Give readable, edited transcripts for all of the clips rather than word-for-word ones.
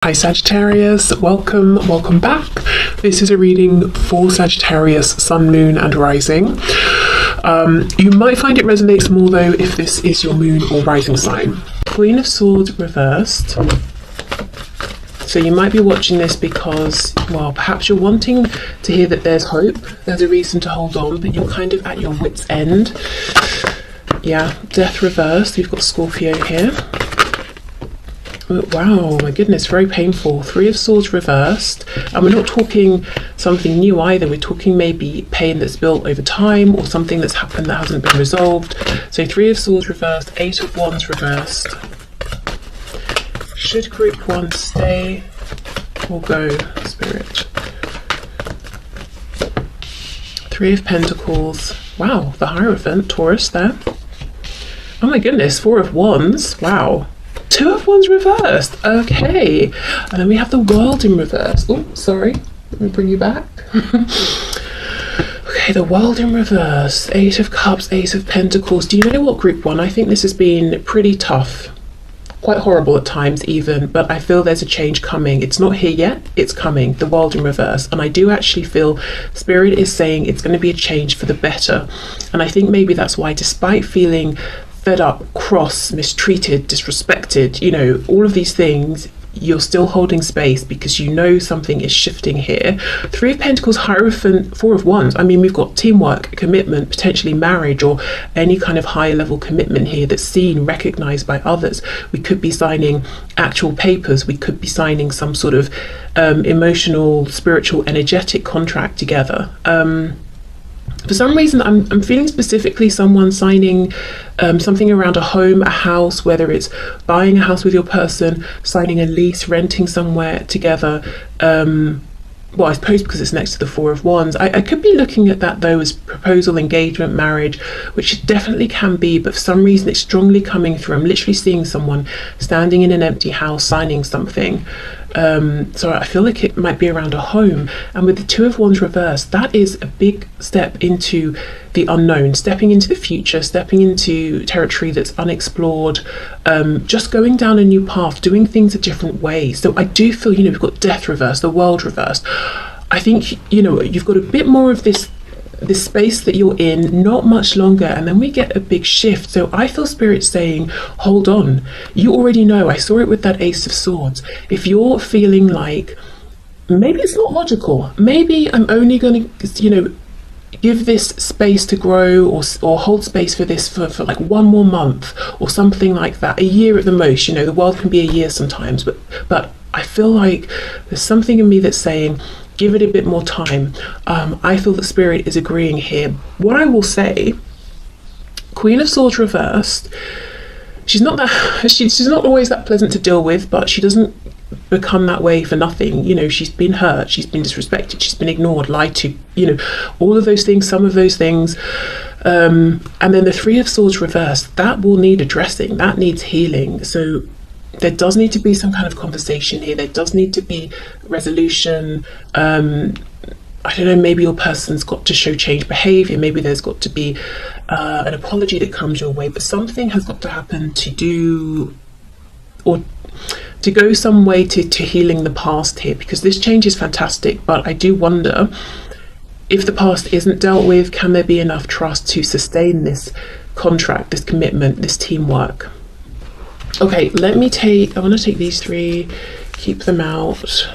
Hi Sagittarius, welcome back. This is a reading for Sagittarius, Sun, Moon and Rising. You might find it resonates more though if this is your Moon or Rising sign. Queen of Swords reversed. So you might be watching this because, well, perhaps you're wanting to hear that there's hope, there's a reason to hold on, but you're kind of at your wit's end. Yeah, Death reversed, we've got Scorpio here. Wow, my goodness, very painful. Three of Swords reversed. And we're not talking something new either. We're talking maybe pain that's built over time or something that's happened that hasn't been resolved. So Three of Swords reversed, Eight of Wands reversed. Should group one stay or go, Spirit? Three of Pentacles. Wow, the Hierophant, Taurus there. Oh my goodness, Four of Wands. Wow. Two of Wands reversed. Okay. And then we have the World in reverse. Oh, sorry. Let me bring you back. Okay, the World in reverse. Eight of Cups, Ace of Pentacles. Do you know what, group one? I think this has been pretty tough. Quite horrible at times even, but I feel there's a change coming. It's not here yet, it's coming. The World in reverse. And I do actually feel Spirit is saying it's going to be a change for the better. And I think maybe that's why, despite feeling fed up, cross, mistreated, disrespected, you know, all of these things, you're still holding space because you know something is shifting here. Three of Pentacles, Hierophant, Four of Wands. I mean, we've got teamwork, commitment, potentially marriage or any kind of higher level commitment here that's seen, recognized by others. We could be signing actual papers. We could be signing some sort of emotional, spiritual, energetic contract together. For some reason, I'm feeling specifically someone signing something around a home, a house, whether it's buying a house with your person, signing a lease, renting somewhere together. Well, I suppose because it's next to the Four of Wands. I could be looking at that though as proposal, engagement, marriage, which it definitely can be, but for some reason it's strongly coming through. I'm literally seeing someone standing in an empty house signing something. So I feel like it might be around a home. And with the Two of Wands reversed, that is a big step into the unknown, stepping into the future, stepping into territory that's unexplored, just going down a new path, doing things a different way. So I do feel, you know, we've got Death reversed, the World reversed. I think, you know, you've got a bit more of this space that you're in, not much longer, and then we get a big shift. So I feel Spirit saying, hold on. You already know, I saw it with that Ace of Swords. If you're feeling like maybe it's not logical, maybe I'm only going to, you know, give this space to grow or hold space for this for like one more month or something like that, a year at the most. You know, the world can be a year sometimes, but I feel like there's something in me that's saying give it a bit more time. I feel that Spirit is agreeing here. What I will say, Queen of Swords reversed, she's not always that pleasant to deal with, but she doesn't become that way for nothing. You know, she's been hurt, she's been disrespected, she's been ignored, lied to, you know, all of those things, some of those things. And then the Three of Swords reversed, that will need addressing, that needs healing. So there does need to be some kind of conversation here. There does need to be resolution. I don't know, maybe your person's got to show change behavior. Maybe there's got to be an apology that comes your way, but something has got to happen to do or to go some way to healing the past here, because this change is fantastic, but I do wonder if the past isn't dealt with, can there be enough trust to sustain this contract, this commitment, this teamwork? Okay, I want to take these three, keep them out.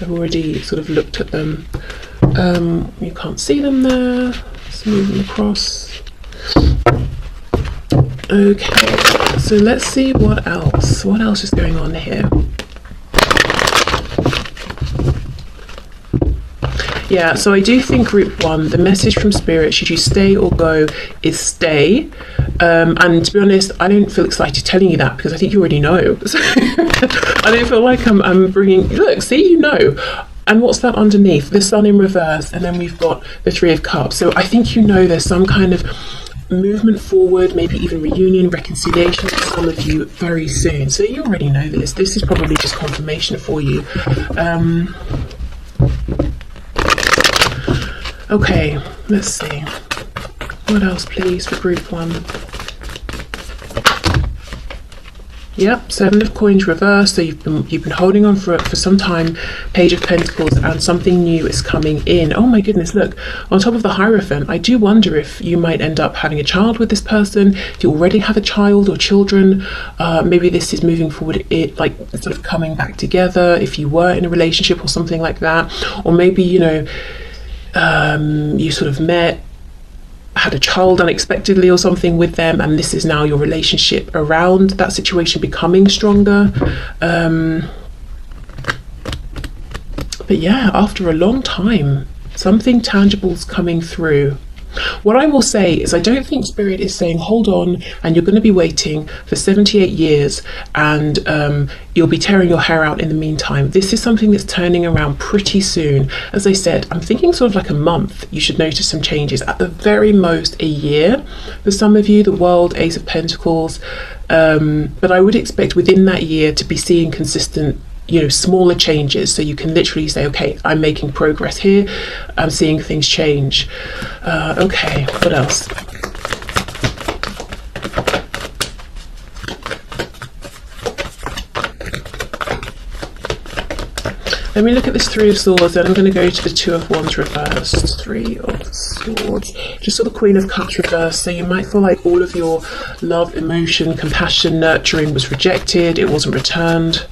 I've already sort of looked at them. You can't see them there. Let's move them across. Okay, so let's see what else. What else is going on here? Yeah, so I do think group one, the message from Spirit, should you stay or go, is stay. And to be honest, I don't feel excited telling you that because I think you already know. So I don't feel like I'm bringing, look, see, you know. And what's that underneath? The Sun in reverse, and then we've got the Three of Cups. So I think you know there's some kind of movement forward, maybe even reunion, reconciliation for some of you very soon. So you already know this. This is probably just confirmation for you. Okay, let's see. What else, please, for group one? Yep, Seven of Coins reversed. So you've been holding on for some time. Page of Pentacles, and something new is coming in. Oh my goodness, look, on top of the Hierophant, I do wonder if you might end up having a child with this person. If you already have a child or children, maybe this is moving forward, like sort of coming back together if you were in a relationship or something like that. Or maybe, you know, you sort of had a child unexpectedly or something with them, and this is now your relationship around that situation becoming stronger. But yeah, after a long time, something tangible's coming through. What I will say is I don't think Spirit is saying hold on and you're going to be waiting for 78 years and you'll be tearing your hair out in the meantime. This is something that's turning around pretty soon. As I said, I'm thinking sort of like a month you should notice some changes, at the very most a year for some of you, the World, Ace of Pentacles, but I would expect within that year to be seeing consistent, you know, smaller changes, so you can literally say, okay, I'm making progress here, I'm seeing things change. Okay, what else? Let me look at this Three of Swords, then I'm going to go to the Two of Wands reversed. Three of Swords. Just saw the Queen of Cups reversed, so you might feel like all of your love, emotion, compassion, nurturing was rejected, it wasn't returned.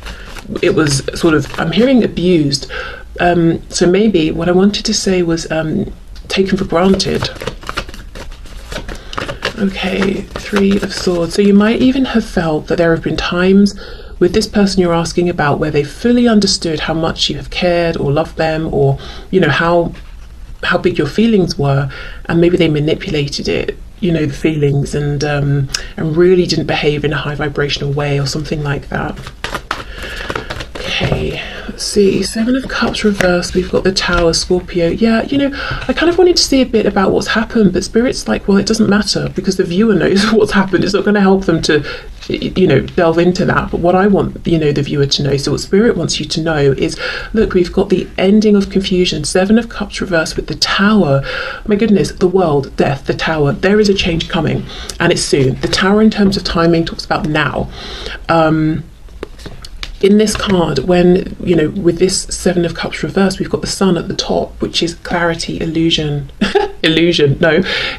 It was sort of, I'm hearing abused. So maybe what I wanted to say was taken for granted. Okay, Three of Swords. So you might even have felt that there have been times with this person you're asking about where they fully understood how much you have cared or loved them, or, you know, how big your feelings were, and maybe they manipulated it, you know, the feelings, and really didn't behave in a high vibrational way or something like that. Okay, let's see, Seven of Cups reversed, we've got the Tower, Scorpio. Yeah, you know, I kind of wanted to see a bit about what's happened, but Spirit's like, well, it doesn't matter because the viewer knows what's happened. It's not going to help them to, you know, delve into that. But what I want, you know, the viewer to know, so what Spirit wants you to know is, look, we've got the ending of confusion, Seven of Cups reversed with the Tower. My goodness, the world, death, the Tower. There is a change coming, and it's soon. The Tower, in terms of timing, talks about now. In this card, when, you know, with this Seven of Cups reversed, we've got the Sun at the top, which is clarity, illusion,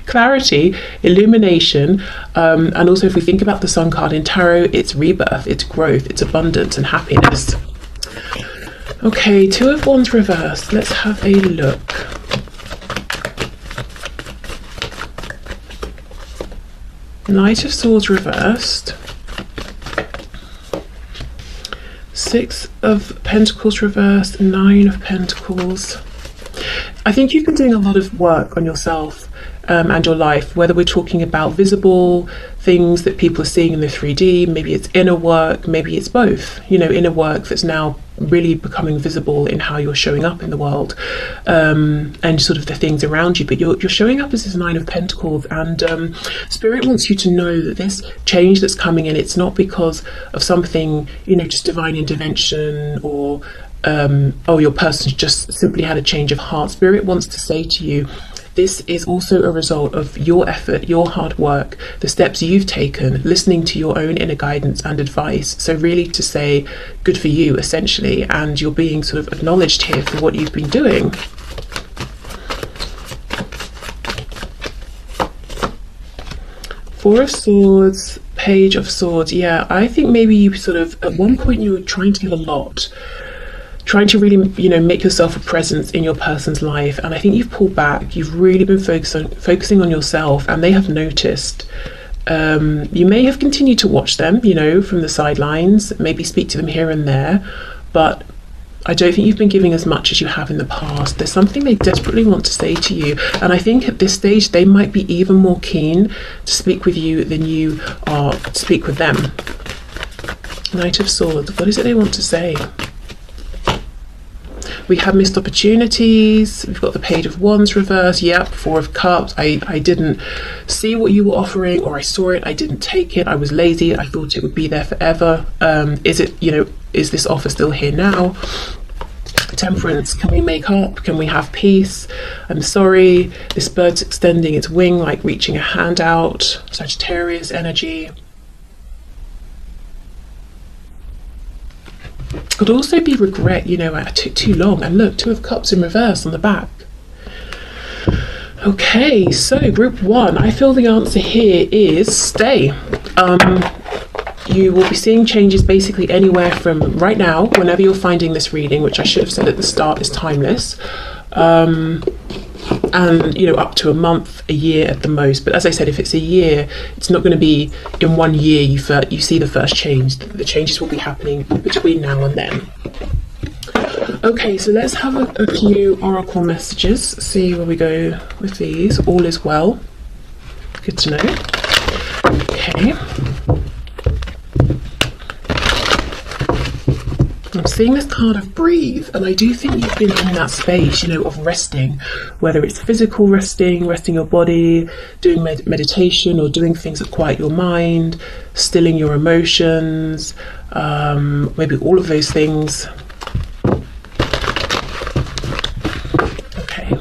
clarity, illumination, and also if we think about the Sun card in tarot, it's rebirth, it's growth, it's abundance and happiness. Okay, Two of Wands reversed, let's have a look. Knight of Swords reversed. Six of Pentacles reversed, Nine of Pentacles. I think you've been doing a lot of work on yourself and your life, whether we're talking about visible things that people are seeing in the 3D, maybe it's inner work, maybe it's both, you know, inner work that's now really becoming visible in how you're showing up in the world, and sort of the things around you, but you're showing up as this Nine of Pentacles, and Spirit wants you to know that this change that's coming in, it's not because of something, you know, just divine intervention, or oh, your person's just simply had a change of heart. Spirit wants to say to you, this is also a result of your effort, your hard work, the steps you've taken, listening to your own inner guidance and advice. So really to say, good for you, essentially, and you're being sort of acknowledged here for what you've been doing. Four of Swords, Page of Swords. Yeah, I think maybe you sort of, at one point you were trying to give a lot, trying to really, you know, make yourself a presence in your person's life, and I think you've pulled back. You've really been focusing on yourself, and they have noticed. You may have continued to watch them, you know, from the sidelines, maybe speak to them here and there, but I don't think you've been giving as much as you have in the past. There's something they desperately want to say to you, and I think at this stage they might be even more keen to speak with you than you are to speak with them. Knight of Swords, what is it they want to say? We have missed opportunities. We've got the Page of Wands reversed. Yep, Four of Cups. I didn't see what you were offering, or I saw it, I didn't take it. I was lazy. I thought it would be there forever. Is it, you know, is this offer still here now? Temperance. Can we make up? Can we have peace? I'm sorry. This bird's extending its wing, like reaching a hand out. Sagittarius energy. Could also be regret, you know, I took too long. And look, 2 of Cups in reverse on the back. Okay, so group 1, I feel the answer here is stay. You will be seeing changes basically anywhere from right now, whenever you're finding this reading, which I should have said at the start is timeless, and you know, up to a month, a year at the most. But as I said, if it's a year, it's not going to be in 1 year you see the first change. The changes will be happening between now and then. Okay, so let's have a few oracle messages, see where we go with these. All is well. Good to know. Okay. I'm seeing this card of breathe, and I do think you've been in that space, you know, of resting, whether it's physical resting your body, doing meditation, or doing things that quiet your mind, stilling your emotions, maybe all of those things. Okay.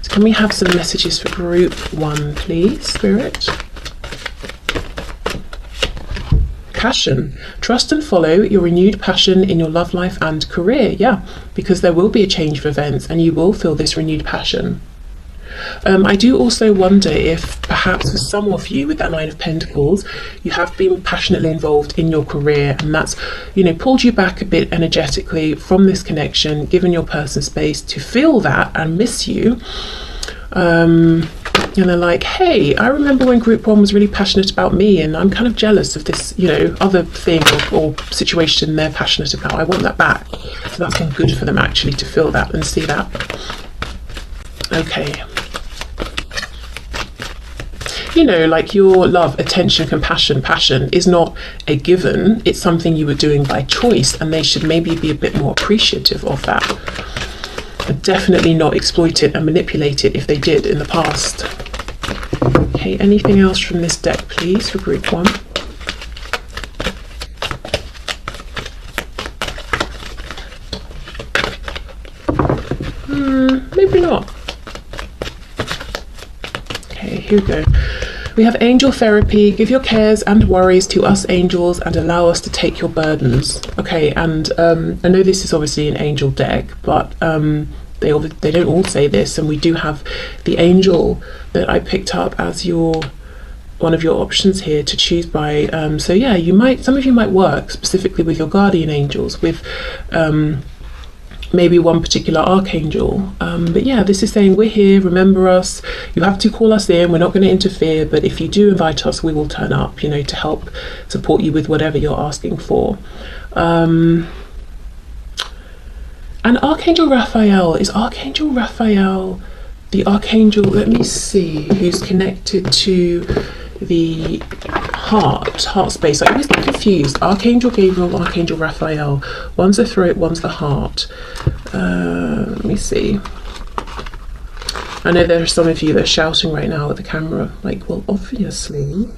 So can we have some messages for group 1, please, Spirit? Passion. Trust and follow your renewed passion in your love life and career. Yeah, because there will be a change of events and you will feel this renewed passion. I do also wonder if perhaps for some of you with that 9 of Pentacles, you have been passionately involved in your career, and that's, you know, pulled you back a bit energetically from this connection, given your person space to feel that and miss you. And they're like, hey, I remember when group 1 was really passionate about me, and I'm kind of jealous of this, you know, other thing or situation they're passionate about. I want that back. So that's been good for them actually to feel that and see that. Okay. You know, like your love, attention, compassion, passion is not a given. It's something you were doing by choice, and they should maybe be a bit more appreciative of that. And definitely not exploit it and manipulate it if they did in the past. Okay, anything else from this deck, please, for group 1? Maybe not. Okay, here we go. We have angel therapy. Give your cares and worries to us angels and allow us to take your burdens. Okay, and I know this is obviously an angel deck, but they don't all say this, and we do have the angel that I picked up as one of your options here to choose by. So yeah, some of you might work specifically with your guardian angels, with maybe one particular archangel, but yeah, this is saying we're here, remember us, you have to call us in, we're not going to interfere, but if you do invite us, we will turn up, you know, to help support you with whatever you're asking for. And Archangel Raphael, is Archangel Raphael the archangel, let me see, who's connected to the heart space? I always get confused. Archangel Gabriel, Archangel Raphael. One's the throat, one's the heart. Let me see. I know there are some of you that are shouting right now at the camera, like, well, obviously.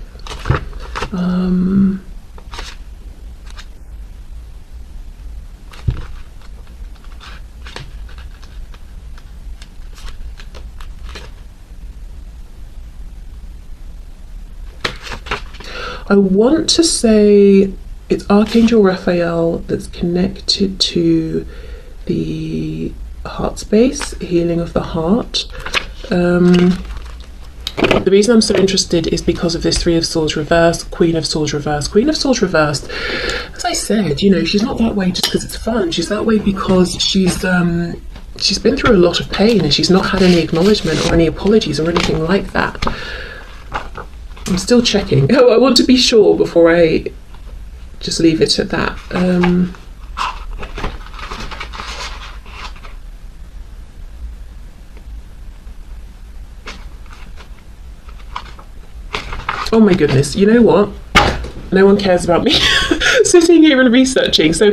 I want to say it's Archangel Raphael that's connected to the heart space, healing of the heart. The reason I'm so interested is because of this 3 of Swords reversed, Queen of Swords reversed. Queen of Swords reversed, as I said, you know, she's not that way just because it's fun. She's that way because she's been through a lot of pain, and she's not had any acknowledgement or any apologies or anything like that. I'm still checking. Oh, I want to be sure before I just leave it at that. Oh my goodness, you know what? No one cares about me sitting here and researching. So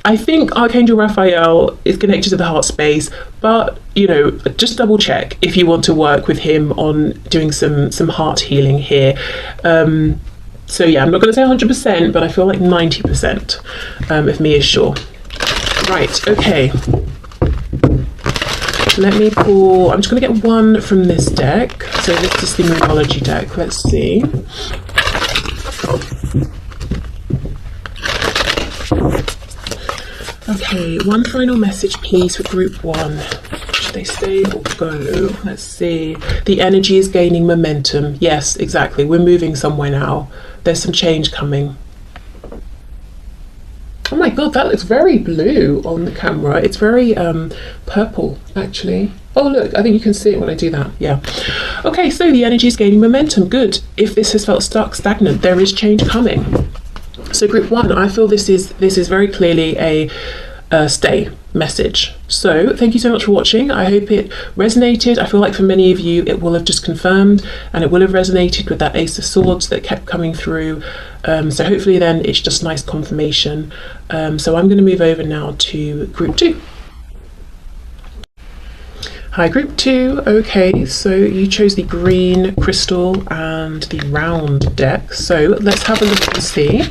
I think Archangel Raphael is connected to the heart space, but you know, just double check if you want to work with him on doing some heart healing here. So yeah, I'm not going to say 100%, but I feel like 90% of me is sure. Right, okay. Let me pull, I'm just going to get one from this deck. So this is the Numerology deck. Let's see. Okay, one final message please for group one. Should they stay or go? Let's see. The energy is gaining momentum. Yes, exactly. We're moving somewhere now. There's some change coming. Oh my god, that looks very blue on the camera. It's very purple, actually. Oh look, I think you can see it when I do that. Yeah. Okay, so the energy is gaining momentum. Good. If this has felt stuck, stagnant, there is change coming. So group one, I feel this is very clearly a stay message. So thank you so much for watching. I hope it resonated. I feel like for many of you it will have just confirmed, and it will have resonated with that Ace of Swords that kept coming through. So hopefully then it's just nice confirmation. So I'm going to move over now to group two. Hi group two. Okay, so you chose the green crystal and the round deck. So let's have a look and see.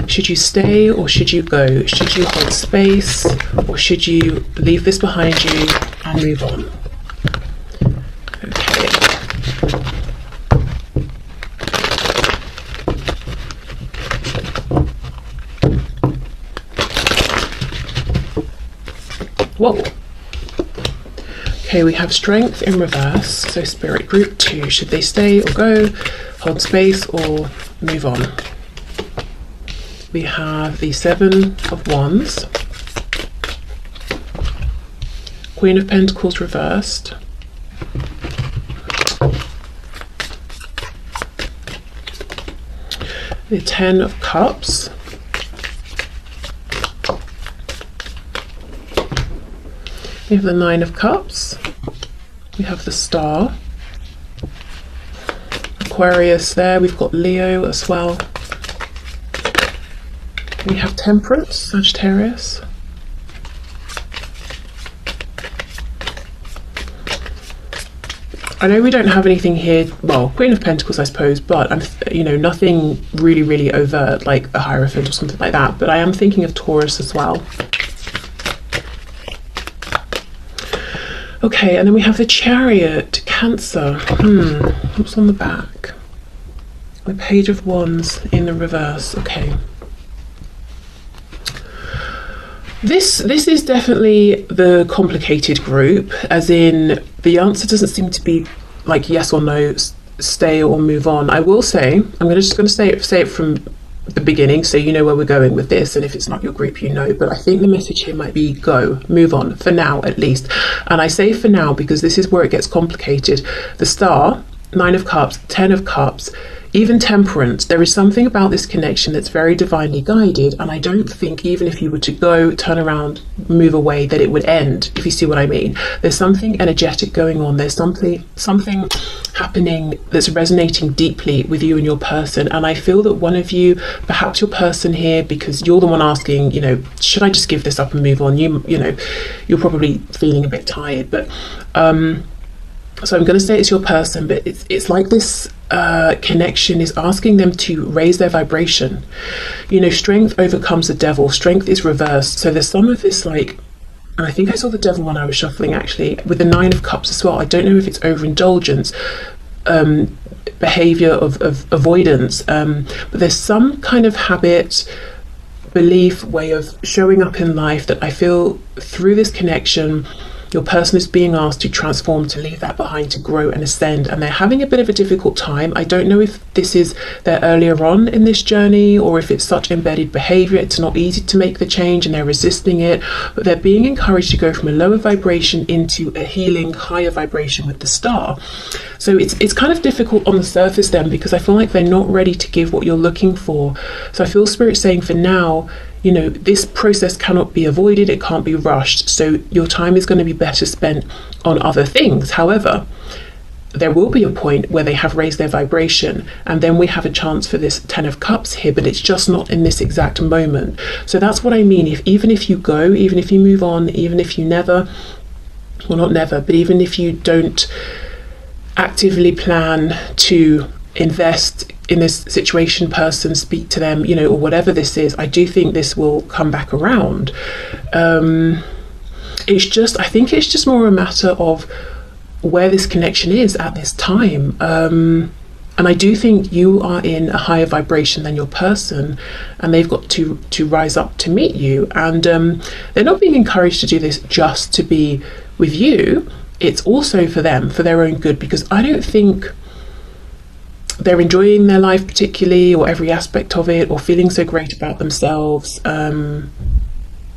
Should you stay or should you go? Should you hold space or should you leave this behind you and move on? Okay. Whoa. Okay, we have strength in reverse. So spirit group two, should they stay or go? Hold space or move on? We have the Seven of Wands, Queen of Pentacles reversed, the Ten of Cups, we have the Nine of Cups, we have the Star, Aquarius there, we've got Leo as well. We have Temperance, Sagittarius. I know we don't have anything here, well, Queen of Pentacles I suppose, but I'm, nothing really overt like a Hierophant or something like that, but I am thinking of Taurus as well. Okay, and then we have the Chariot, Cancer. What's on the back? The Page of Wands in the reverse. Okay. This is definitely the complicated group, as in the answer doesn't seem to be like yes or no, stay or move on. I will say, I'm just going to say it from the beginning so you know where we're going with this, and if it's not your group you know, but I think the message here might be go, move on, for now at least. And I say for now because this is where it gets complicated. The Star, Nine of Cups, Ten of Cups, even Temperance, there is something about this connection that's very divinely guided, and I don't think even if you were to go, turn around, move away, that it would end, if you see what I mean. There's something energetic going on. There's something happening that's resonating deeply with you and your person, and I feel that one of you, perhaps your person here, because you're the one asking, should I just give this up and move on? You're probably feeling a bit tired, but so I'm going to say it's your person, but it's like this connection is asking them to raise their vibration. Strength overcomes the devil. Strength is reversed. So there's some of this and I think I saw the devil when I was shuffling actually, with the Nine of Cups as well. I don't know if it's overindulgence, behavior of avoidance, but there's some kind of habit, belief, way of showing up in life that I feel through this connection your person is being asked to transform, to leave that behind, to grow and ascend, and they're having a bit of a difficult time. I don't know if this is their earlier on in this journey or if it's such embedded behavior, it's not easy to make the change and they're resisting it, but they're being encouraged to go from a lower vibration into a healing higher vibration with the Star. So it's kind of difficult on the surface then, because I feel like they're not ready to give what you're looking for. So I feel Spirit saying for now, this process cannot be avoided, it can't be rushed, so your time is going to be better spent on other things. However, there will be a point where they have raised their vibration, and then we have a chance for this Ten of Cups here, but it's just not in this exact moment. So that's what I mean. Even if you go, even if you move on, even if you never, well not never, but even if you don't actively plan to invest in this situation, person, speak to them, or whatever this is, I do think this will come back around. I think it's just more a matter of where this connection is at this time. And I do think you are in a higher vibration than your person, and they've got to rise up to meet you. And they're not being encouraged to do this just to be with you. It's also for them, for their own good, because I don't think they're enjoying their life particularly, or every aspect of it, or feeling so great about themselves.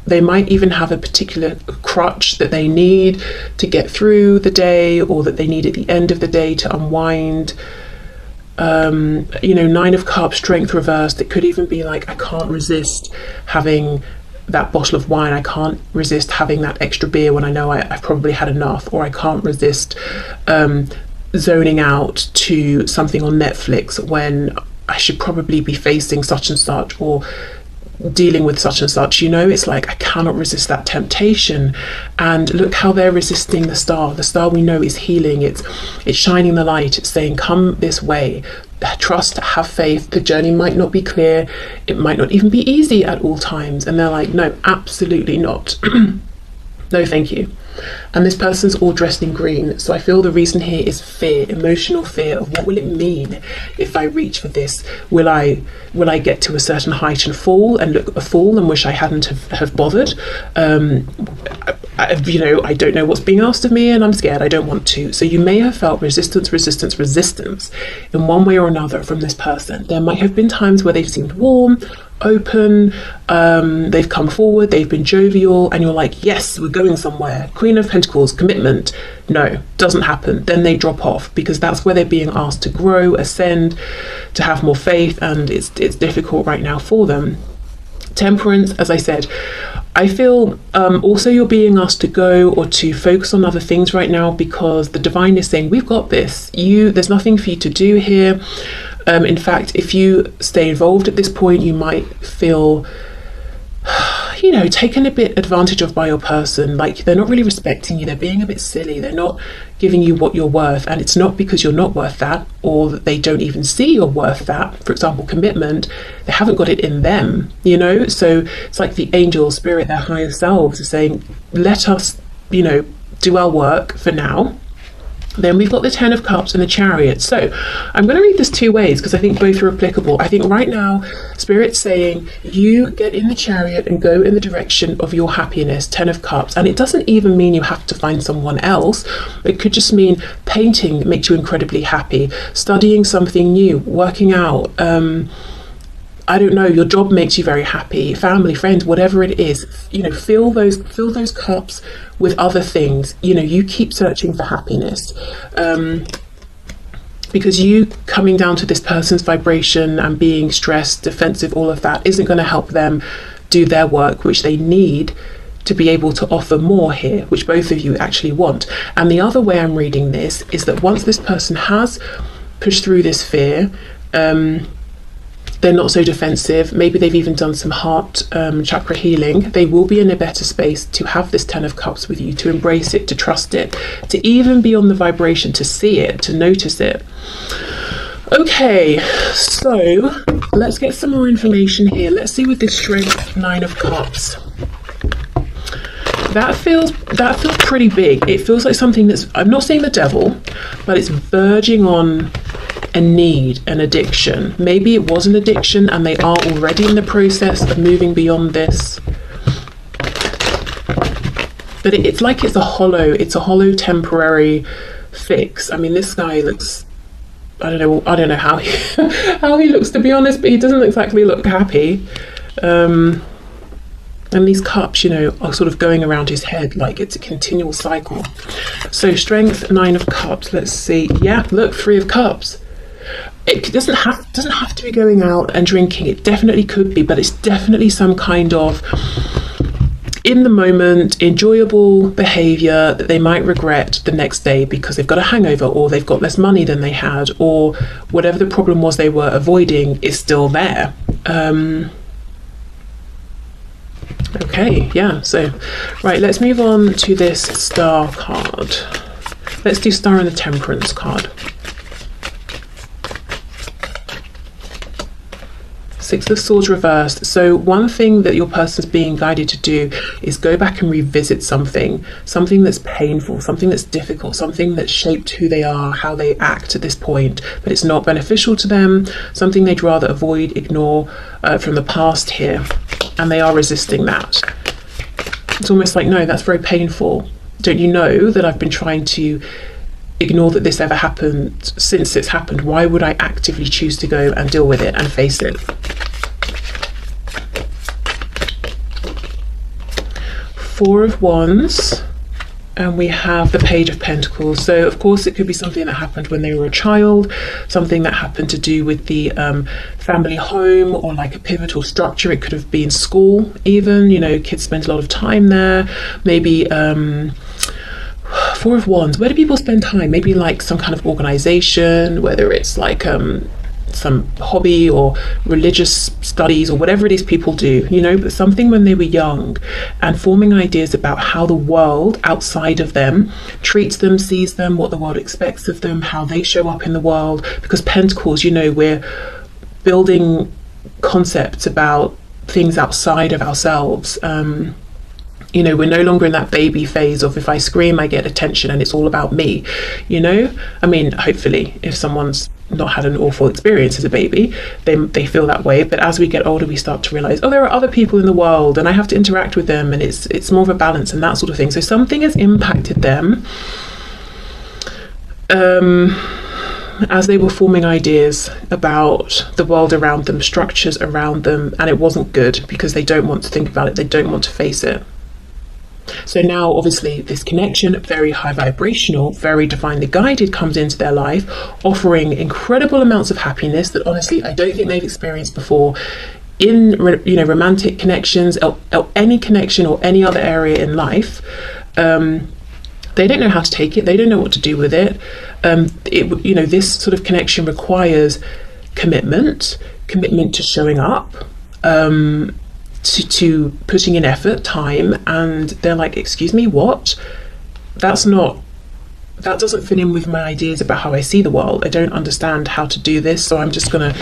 They might even have a particular crutch that they need to get through the day, or that they need at the end of the day to unwind. You know, 9 of Cups, strength reversed. It could even be like, I can't resist having that bottle of wine. I can't resist having that extra beer when I know I've probably had enough. Or I can't resist zoning out to something on Netflix when I should probably be facing such and such, or dealing with such and such. You know, it's like, I cannot resist that temptation. And look how they're resisting the star. The star, we know, is healing. It's shining the light. It's saying, come this way, trust, have faith. The journey might not be clear, it might not even be easy at all times. And they're like, no, absolutely not. No, thank you. And this person's all dressed in green, so I feel the reason here is fear, emotional fear of what will it mean if I reach for this. Will I get to a certain height and fall and look a fool and wish I hadn't have bothered? You know, I don't know what's being asked of me, and I'm scared, I don't want to. So you may have felt resistance in one way or another from this person. There might have been times where they've seemed warm, open, they've come forward, they've been jovial, and you're like, yes, we're going somewhere. Queen of Pentacles, commitment. No, doesn't happen. Then they drop off, because that's where they're being asked to grow, ascend, to have more faith, and it's difficult right now for them. Temperance, as I said, I feel also you're being asked to go or to focus on other things right now, because the divine is saying, we've got this. There's nothing for you to do here. In fact, if you stay involved at this point, you might feel, you know, taken a bit advantage of by your person. Like, they're not really respecting you. They're being a bit silly. They're not giving you what you're worth. And it's not because you're not worth that, or that they don't even see you're worth that. For example, commitment, they haven't got it in them, you know? So it's like the angel spirit, their higher selves, are saying, let us, you know, do our work for now. Then we've got the 10 of Cups and the Chariot. So I'm going to read this two ways, because I think both are applicable. I think right now, Spirit's saying, you get in the Chariot and go in the direction of your happiness, 10 of Cups. And it doesn't even mean you have to find someone else. It could just mean painting makes you incredibly happy, studying something new, working out, I don't know, your job makes you very happy, family, friends, whatever it is, you know, fill those cups with other things. You know, you keep searching for happiness, because you coming down to this person's vibration and being stressed, defensive, all of that isn't going to help them do their work, which they need to be able to offer more here, which both of you actually want. And the other way I'm reading this is that once this person has pushed through this fear, they're not so defensive. Maybe they've even done some heart chakra healing. They will be in a better space to have this 10 of Cups with you, to embrace it, to trust it, to even be on the vibration, to see it, to notice it. Okay, so let's get some more information here. Let's see with this strength 9 of Cups. That feels pretty big. It feels like something that's, I'm not saying the devil, but it's verging on a need, an addiction. Maybe it was an addiction and they are already in the process of moving beyond this. But it's like it's a hollow temporary fix. I mean, this guy looks, I don't know how he looks, to be honest, but he doesn't exactly look happy. And these cups, you know, are sort of going around his head like it's a continual cycle. So strength 9 of Cups. Let's see. Yeah, look, 3 of Cups. It doesn't have to be going out and drinking. It definitely could be, but it's definitely some kind of in the moment enjoyable behavior that they might regret the next day because they've got a hangover, or they've got less money than they had, or whatever the problem was they were avoiding is still there. Okay, yeah, so right, let's move on to this Star card. Let's do Star and the Temperance card. Six of Swords reversed. So one thing that your person's being guided to do is go back and revisit something that's painful, something that's difficult, something that shaped who they are, how they act at this point, but it's not beneficial to them, something they'd rather avoid, ignore from the past here, and they are resisting that. It's almost like, no, that's very painful. Don't you know that I've been trying to ignore that this ever happened since it's happened? Why would I actively choose to go and deal with it and face it? Four of Wands, and we have the Page of Pentacles. So of course it could be something that happened when they were a child, something that happened to do with the family home, or like a pivotal structure. It could have been school even, you know, kids spend a lot of time there. Maybe Four of Wands, where do people spend time? Maybe like some kind of organization, whether it's like some hobby or religious studies or whatever it is people do, you know, but something when they were young, and forming ideas about how the world outside of them treats them, sees them, what the world expects of them, how they show up in the world. Because Pentacles, you know, we're building concepts about things outside of ourselves. You know, we're no longer in that baby phase of if I scream, I get attention and it's all about me, you know? I mean, hopefully, if someone's not had an awful experience as a baby, they feel that way. But as we get older, we start to realize, oh, there are other people in the world and I have to interact with them, and it's more of a balance and that sort of thing. So something has impacted them as they were forming ideas about the world around them, structures around them, and it wasn't good because they don't want to think about it, they don't want to face it. So now obviously this connection, very high vibrational, very divinely guided, comes into their life, offering incredible amounts of happiness that honestly I don't think they've experienced before in, you know, romantic connections or any connection or any other area in life. They don't know how to take it, they don't know what to do with it. You know, this sort of connection requires commitment to showing up, to putting in effort, time, and they're like, excuse me, what? That doesn't fit in with my ideas about how I see the world. I don't understand how to do this, so I'm just gonna,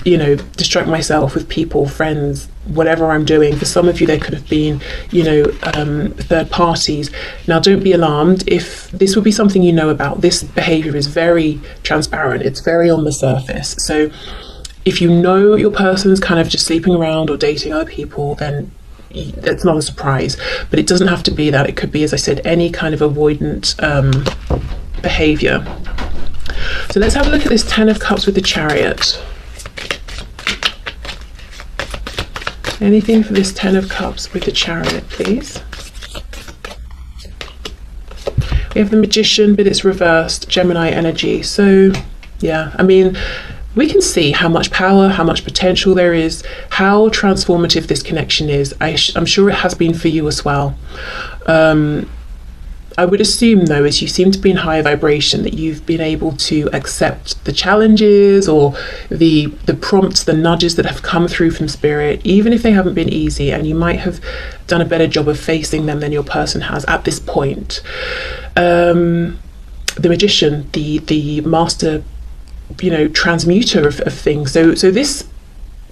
you know, distract myself with people, friends, whatever I'm doing. For some of you, there could have been, you know, third parties. Now, don't be alarmed if this would be something you know about. This behavior is very transparent. It's very on the surface. So if you know your person's kind of just sleeping around or dating other people, then it's not a surprise. But it doesn't have to be that. It could be, as I said, any kind of avoidant behavior. So let's have a look at this Ten of Cups with the Chariot. Anything for this Ten of Cups with the Chariot, please? We have the Magician, but it's reversed, Gemini energy. So yeah, I mean, we can see how much power, how much potential there is, how transformative this connection is. I'm sure it has been for you as well. I would assume, though, as you seem to be in high vibration, that you've been able to accept the challenges or the prompts, the nudges that have come through from Spirit, even if they haven't been easy, and you might have done a better job of facing them than your person has at this point. The Magician, the master, you know, transmuter of things. So this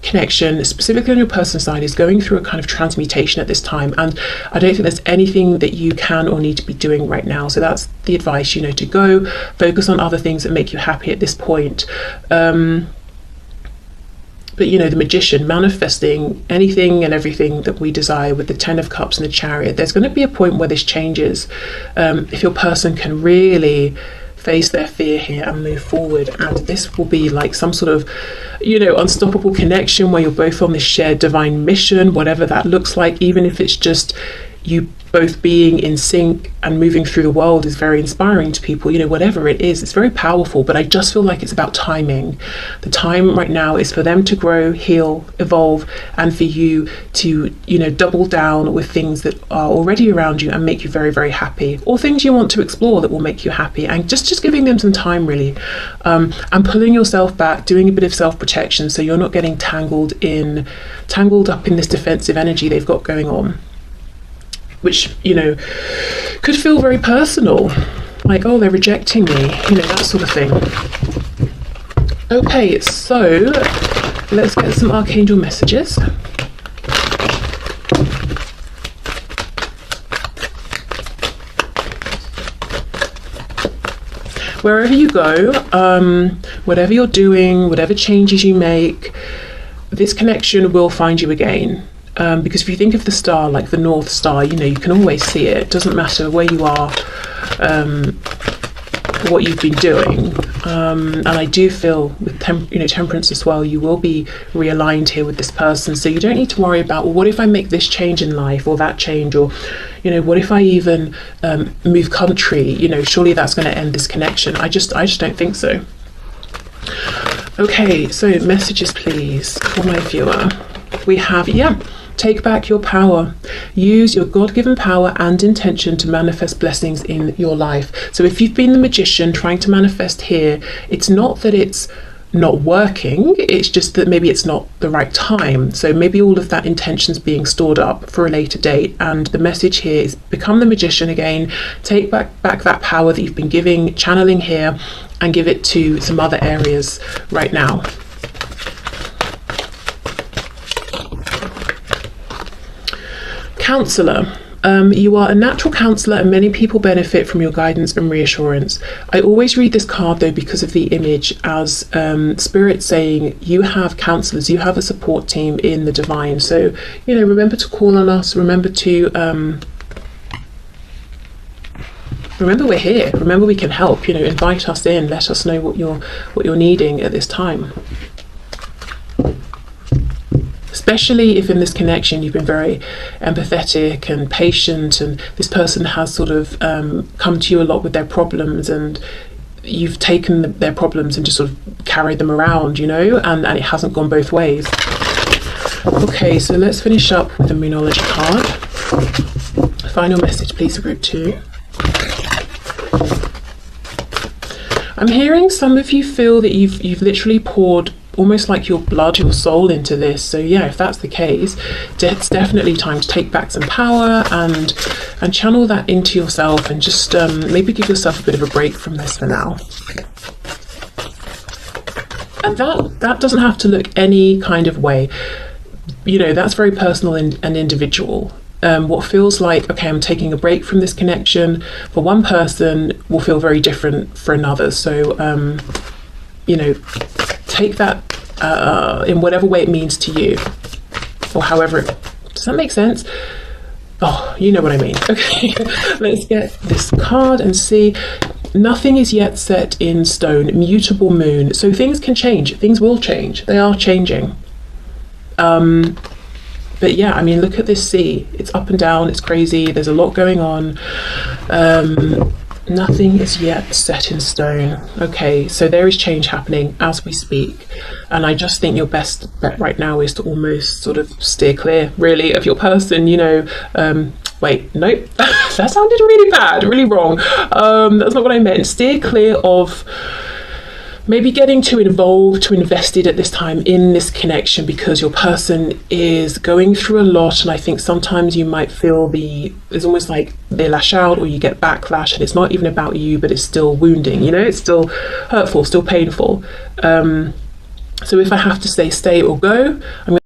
connection, specifically on your person's side, is going through a kind of transmutation at this time, and I don't think there's anything that you can or need to be doing right now. So that's the advice, you know, to go focus on other things that make you happy at this point. But you know, the Magician, manifesting anything and everything that we desire with the Ten of Cups and the Chariot, there's going to be a point where this changes. If your person can really face their fear here and move forward, and this will be like some sort of, you know, unstoppable connection where you're both on this shared divine mission, whatever that looks like. Even if it's just you both being in sync and moving through the world is very inspiring to people, you know, whatever it is, it's very powerful. But I just feel like it's about timing. The time right now is for them to grow, heal, evolve, and for you to, you know, double down with things that are already around you and make you very, very happy, or things you want to explore that will make you happy, and just giving them some time, really, and pulling yourself back, doing a bit of self-protection so you're not getting tangled up in this defensive energy they've got going on, which, you know, could feel very personal, like, oh, they're rejecting me, you know, that sort of thing. Okay, so Let's get some archangel messages. Wherever you go, whatever you're doing, whatever changes you make, this connection will find you again. Because if you think of the star like the North Star, you know, you can always see it. It doesn't matter where you are, what you've been doing. And I do feel with temperance as well, you will be realigned here with this person. So you don't need to worry about, well, what if I make this change in life or that change, or, you know, what if I even move country? You know, surely that's going to end this connection. I just don't think so. Okay, so messages please for my viewer. We have, take back your power. Use your God-given power and intention to manifest blessings in your life. So if you've been the magician trying to manifest here, it's not that it's not working, it's just that maybe it's not the right time. So maybe all of that intention's being stored up for a later date, and the message here is become the magician again. Take back that power that you've been channeling here, and give it to some other areas right now. Counselor. You are a natural counsellor and many people benefit from your guidance and reassurance. I always read this card though because of the image as Spirit saying you have counsellors, you have a support team in the divine. So, you know, remember to call on us, remember to remember we're here, remember we can help, you know, invite us in, let us know what you're needing at this time. Especially if in this connection you've been very empathetic and patient, and this person has sort of come to you a lot with their problems, and you've taken their problems and just sort of carried them around, you know, and it hasn't gone both ways. Okay, so let's finish up with the Moonology card. Final message please for group 2. I'm hearing some of you feel that you've literally poured almost like your blood, your soul into this. So yeah, if that's the case, it's definitely time to take back some power and channel that into yourself, and just maybe give yourself a bit of a break from this for now. And that doesn't have to look any kind of way, you know, that's very personal and individual. What feels like, okay, I'm taking a break from this connection for one person will feel very different for another. So you know, take that in whatever way it means to you, or however does that make sense? Oh, you know what I mean. Okay, let's get this card and see. Nothing is yet set in stone. Mutable moon. So things can change, things will change, they are changing. But yeah, I mean, look at this sea, it's up and down, it's crazy, there's a lot going on. Nothing is yet set in stone. Okay, so there is change happening as we speak, and I just think your best bet right now is to almost sort of steer clear really of your person, you know. Wait, nope, that sounded really bad, really wrong. That's not what I meant. Steer clear of maybe getting too involved, too invested at this time in this connection, because your person is going through a lot, and I think sometimes you might feel it's almost like they lash out or you get backlash, and it's not even about you, but it's still wounding, you know, it's still hurtful, still painful. So if I have to say stay or go, I'm